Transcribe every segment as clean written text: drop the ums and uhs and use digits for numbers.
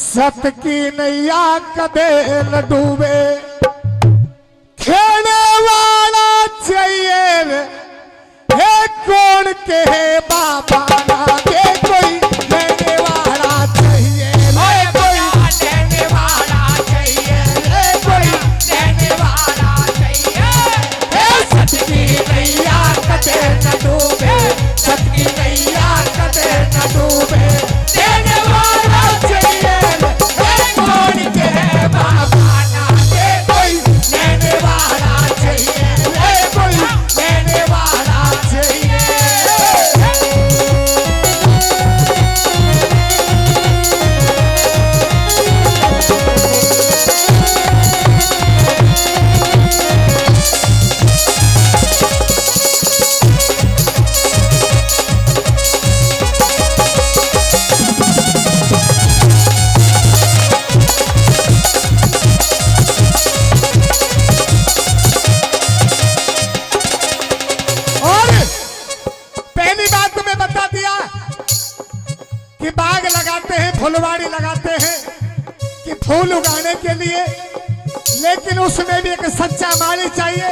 सत की नैया कदे न डूबे, खेने वाला चाहिए हे कौन के बाबा ना दे कोई लेने वाला चाहिए, कोई लेने वाला चाहिए, कोई लेने वाला चाहिए। सत की नैया कदे न डूबे, सत की नैया कदे न डूबे, देने वाला चाहिए, कौन के बाबा ना दे कोई लेने वाला चाहिए, कोई लेने वाला चाहिए। और पहली बात तुम्हें बता दिया कि बाग लगाते हैं, फुलवाड़ी लगाते हैं कि फूल उगाने के लिए, लेकिन उसमें भी एक सच्चा माली चाहिए।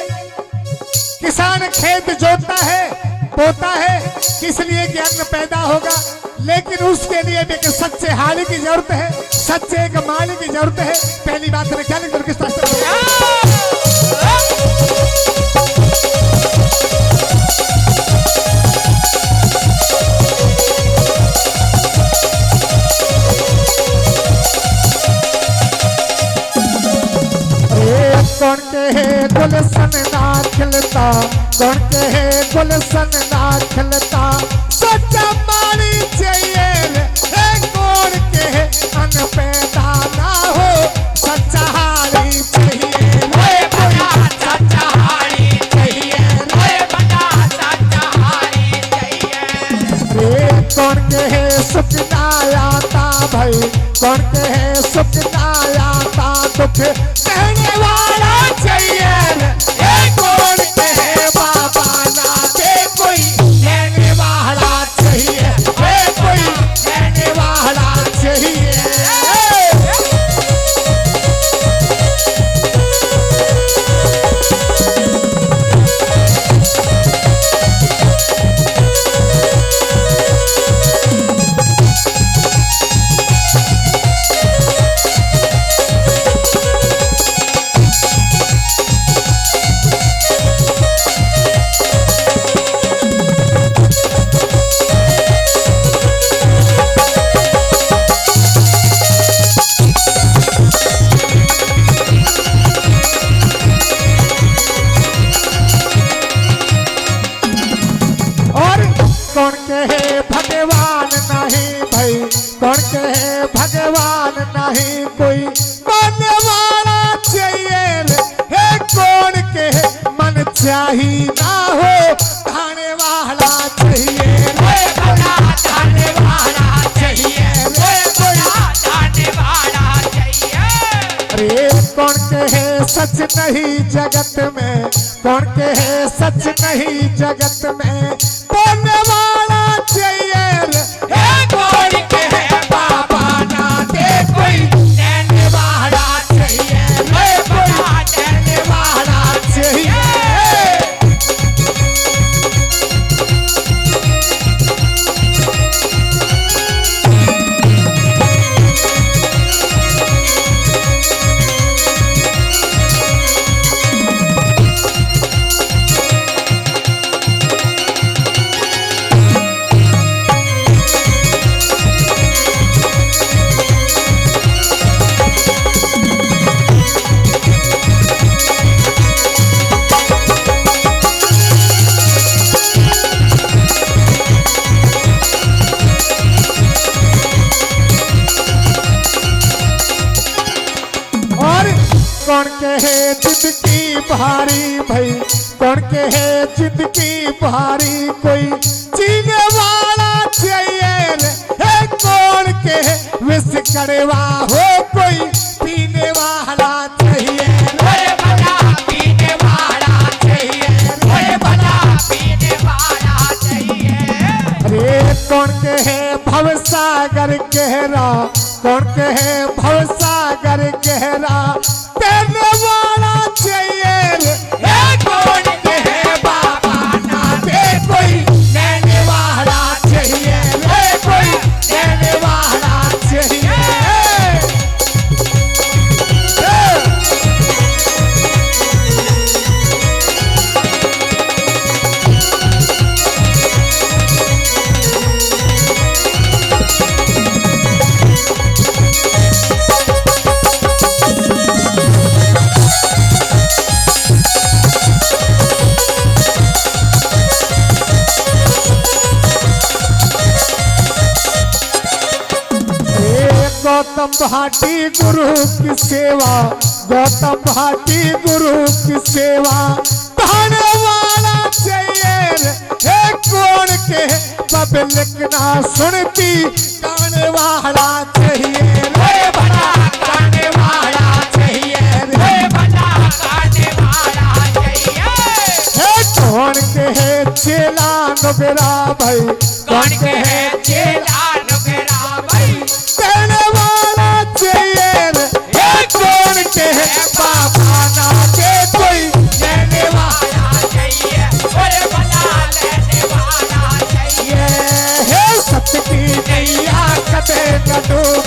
किसान खेत जोतता है, बोता है, किस लिए कि अन्न पैदा होगा, लेकिन उसके लिए भी एक सच्चे हाली की जरूरत है, सच्चे एक माली की जरूरत है। पहली बात में क्या लिख किस तरह कौन के है गुलशन ना खिलता, कौन के है गुलशन ना खिलता, सच्चा माली चाहिए है कौन के है अन्न पैदा ना हो, सच्चा हाली चाहिए, बड़ा सच्चा हारी चाहिए, बड़ा सच्चा हारी चाहिए। रे कौन के है सुख ना आता भाई, कौन के है सुख ना आता, दुख कहने वाला चाहिए, कौन के है बाबा ना दे कोई लेने वाला चाहिए, कोई लेने वाला चाहिए। और कौन कहे भगवान नहीं भाई, कौन कहे भगवान नहीं, कोई बनने वाला चाहिए है कौन कहे मन चाहिए ना हो, खाने वाला चाहिए, बड़ा खाने वाला चाहिए, बड़ा खाने वाला चाहिए। अरे कौन कहे सच नहीं जगत में, कौन कहे सच नहीं जगत में, बोलने वाला चाहिए है कौन कहे बाबा ना दे कोई लेने वाला चाहिए, कोई लेने वाला चाहिए। और कौन कहे जिंदगी भारी भाई, कौन कहे जिंदगी भारी, कोई जीने वाला चाहिए है कौन कहे विष कड़वा हो, कोई पीने वाला चाहिए, बड़ा पीने वाला चाहिए, बड़ा पीने वाला चाहिए। अरे कौन कहे भव सागर गहरा, कौन कहे भवसागर गहरा तेरे वाला चाहिए रे। कौन कहे बाबा ना दे कोई देने वाला चाहिए रे, कोई देने वाला चाहिए। गौतम भाटी गुरु की सेवा, गौतम भाटी गुरु की सेवा पाने वाला चाहिए रे। कौन के पब्लिक ना सुनती गाने वाला चाहिए रे। बड़ा गाने वाला चाहिए रे, बड़ा गाने वाला चाहिए। कौन के है चेला नुगरा भाई, कौन कहे चेला नुगरा भाई देने वाला चाहिए रे। कौन के है बाबा ना दे कोई लेने वाला चाहिए, अरे बड़ा लेने वाला चाहिए। हे सत्य की नैया कदे न डूबे।